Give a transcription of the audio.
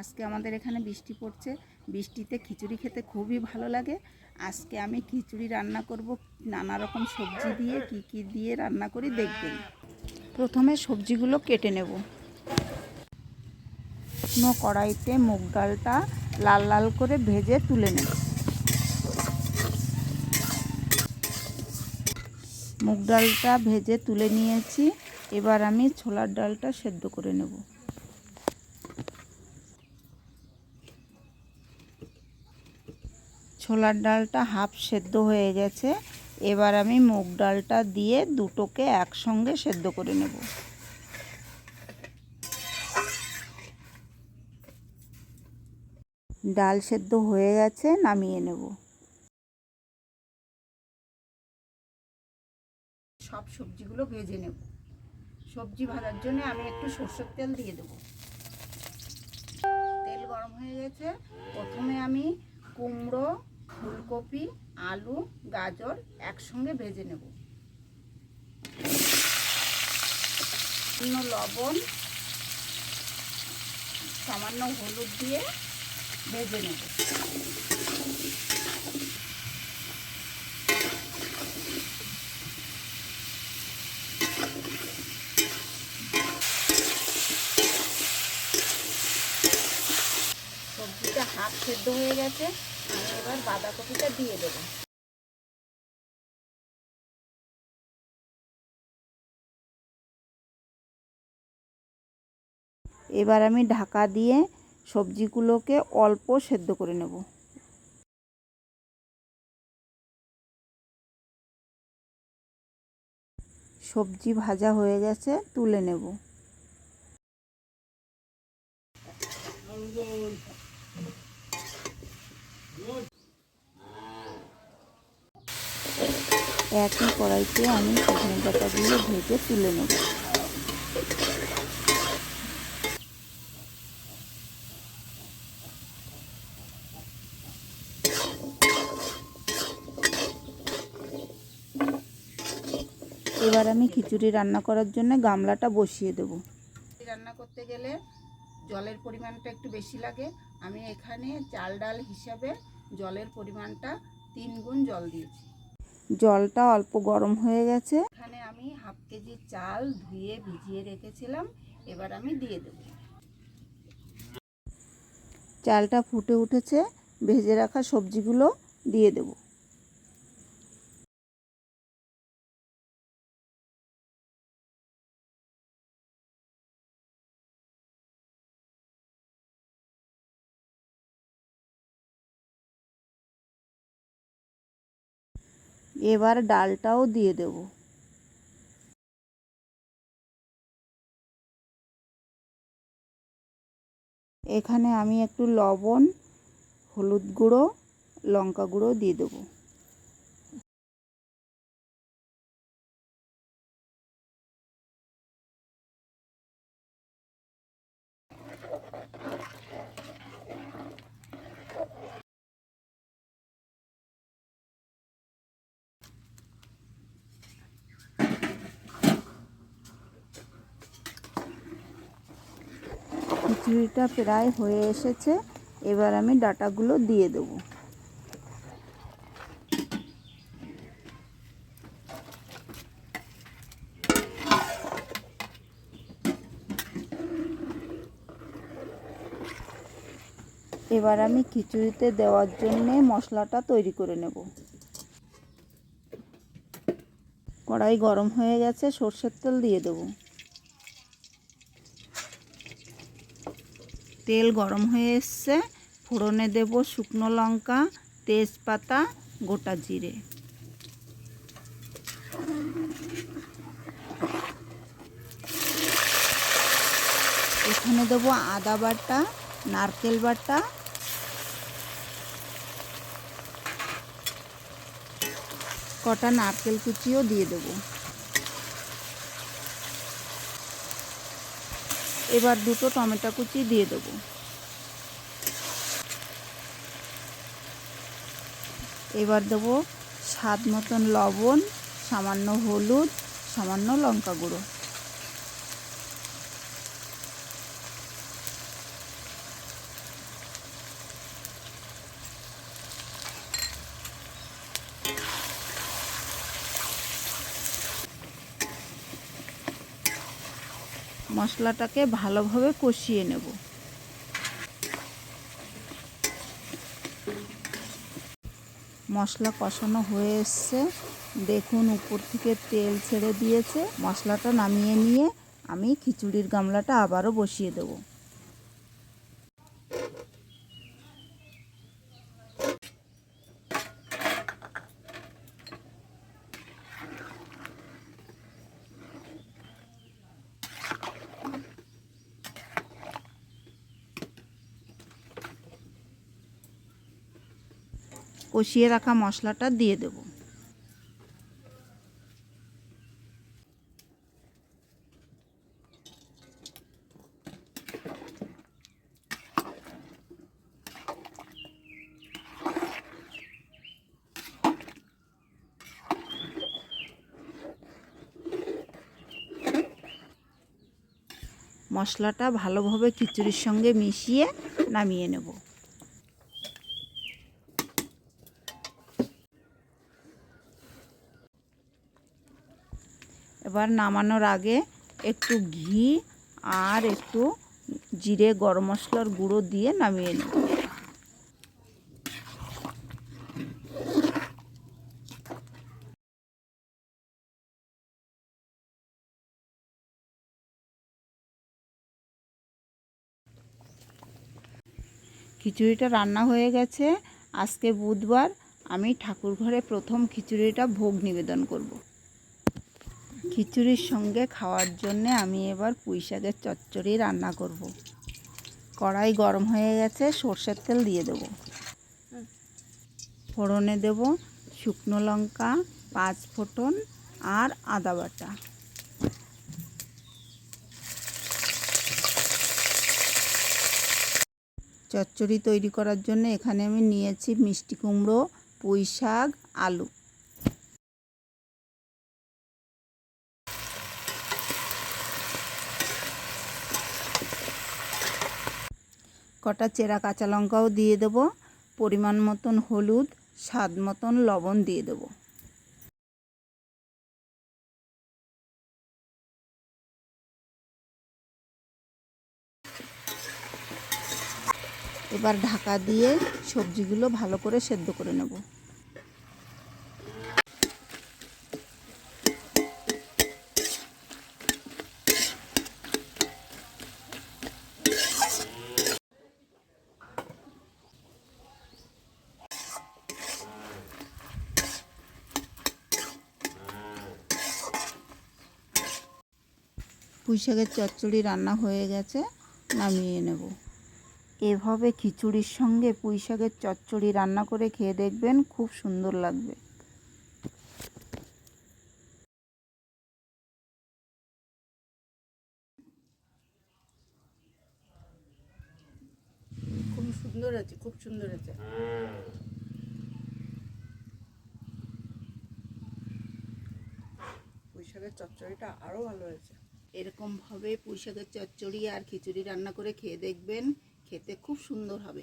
আজকে আমাদের এখানে বৃষ্টি পড়ছে। বৃষ্টিতে খিচুড়ি খেতে খুবই ভালো লাগে। আজকে আমি খিচুড়ি রান্না করব নানা রকম সবজি দিয়ে। কি দিয়ে রান্না করি দেখবেন। প্রথমে সবজিগুলো কেটে নেব। শুকনো কড়াইতে মুগ ডালটা লাল লাল করে ভেজে তুলে নেব। মুগ ডালটা ভেজে তুলে নিয়েছি। এবার আমি ছোলার ডালটা সেদ্ধ করে নেব। ছোলার ডালটা হাফ সেদ্ধ হয়ে গেছে। এবার আমি মুগ ডালটা দিয়ে দুটোকে একসঙ্গে সেদ্ধ করে নেব। ডাল সেদ্ধ হয়ে গেছে, নামিয়ে নেব। সব সবজিগুলো ভেজে নেব। সবজি ভাজার জন্য আমি একটু সরষের তেল দিয়ে দেব। তেল গরম হয়ে গেছে। প্রথমে আমি কুমড়ো, ফুলকপি, আলু, গাজর একসঙ্গে ভেজে নেব। লবণ, সামান্য হলুদ দিয়ে ভেজে নেব। সবজিটা হাফ সেদ্ধ হয়ে গেছে। আমি এবার বাঁধাকপিটা দিয়ে দেবো। এবার আমি ঢাকা দিয়ে সবজিগুলোকে অল্প সেদ্ধ করে নেব। সবজি ভাজা হয়ে গেছে, তুলে নেব। একই কড়াইতে আমি সজনে ডাঁটাগুলো ভেজে তুলে নেব। এবার আমি খিচুড়ি রান্না করার জন্য গামলাটা বসিয়ে দেব। রান্না করতে গেলে জলের পরিমাণটা একটু বেশি লাগে। আমি এখানে চাল ডাল হিসাবে জলের পরিমাণটা 3 গুণ জল দিয়েছি। জলটা অল্প গরম হয়ে গেছে। এখানে আমি হাফ কেজি চাল ধুয়ে ভিজিয়ে রেখেছিলাম। এবার আমি দিয়ে দেব। চালটা ফুটে উঠেছে। ভেজে রাখা সবজিগুলো দিয়ে দেব। এবার ডালটাও দিয়ে দেব। এখানে আমি একটু লবণ, হলুদ গুঁড়ো, লঙ্কা গুঁড়ো দিয়ে দেব। খিচুড়িটা প্রায় হয়ে এসেছে। এবার আমি ডাঁটাগুলো দিয়ে দেব। এবার আমি খিচুড়িতে দেওয়ার জন্য মশলাটা তৈরি করে নেব। কড়াই গরম হয়ে গেছে, সরষের তেল দিয়ে দেব। তেল গরম হয়ে এসছে। ফোড়নে দেব শুকনো লঙ্কা, তেজপাতা, গোটা জিরে। এখানে দেব আদা বাটা, নারকেল বাটা, কটা নারকেল কুচিও দিয়ে দেব। এবার দুটো টমেটো কুচি দিয়ে দেব। এবার দেব স্বাদ মতন লবণ, সামান্য হলুদ, সামান্য লঙ্কা গুঁড়ো। মশলাটাকে ভালোভাবে কষিয়ে নেব। মশলা কষানো হয়ে এসছে, দেখুন উপর থেকে তেল ছেড়ে দিয়েছে। মশলাটা নামিয়ে নিয়ে আমি খিচুড়ির গামলাটা আবারও বসিয়ে দেব। কষিয়ে রাখা মশলাটা দিয়ে দেব। মশলাটা ভালোভাবে খিচুড়ির সঙ্গে মিশিয়ে নামিয়ে নেব। এবার নামানোর আগে একটু ঘি আর একটু জিরে গরম মশলার গুঁড়ো দিয়ে নামিয়ে নেব। খিচুড়িটা রান্না হয়ে গেছে। আজকে বুধবার, আমি ঠাকুর ঘরে প্রথম খিচুড়িটা ভোগ নিবেদন করব। খিচুড়ির সঙ্গে খাওয়ার জন্যে আমি এবার পুঁই শাকের চচ্চড়ি রান্না করব। কড়াই গরম হয়ে গেছে, সর্ষের তেল দিয়ে দেব। ফোড়নে দেব শুকনো লঙ্কা, 5 ফোঁটন আর আদা বাটা। চচ্চড়ি তৈরি করার জন্য এখানে আমি নিয়েছি মিষ্টি কুমড়ো, পুঁই শাক, আলু। কটা চেরা কাঁচা লঙ্কাও দিয়ে দেব। পরিমাণ মতন হলুদ, স্বাদ মতন লবণ দিয়ে দেব। এবার ঢাকা দিয়ে সবজিগুলো ভালো করে সেদ্ধ করে নেব। পুঁই শাকের চচ্চড়ি রান্না হয়ে গেছে, নামিয়ে নেব। এভাবে খিচুড়ির সঙ্গে পুঁই শাকের চচ্চড়ি রান্না করে খেয়ে দেখবেন, খুব সুন্দর লাগবে। খুব সুন্দর আছে, খুব সুন্দর আছে। পুঁই শাকের চচ্চড়িটা আরও ভালো হয়েছে। এরকমভাবে পুঁই শাকের চচ্চড়ি আর খিচুড়ি রান্না করে খেয়ে দেখবেন, খেতে খুব সুন্দর হবে।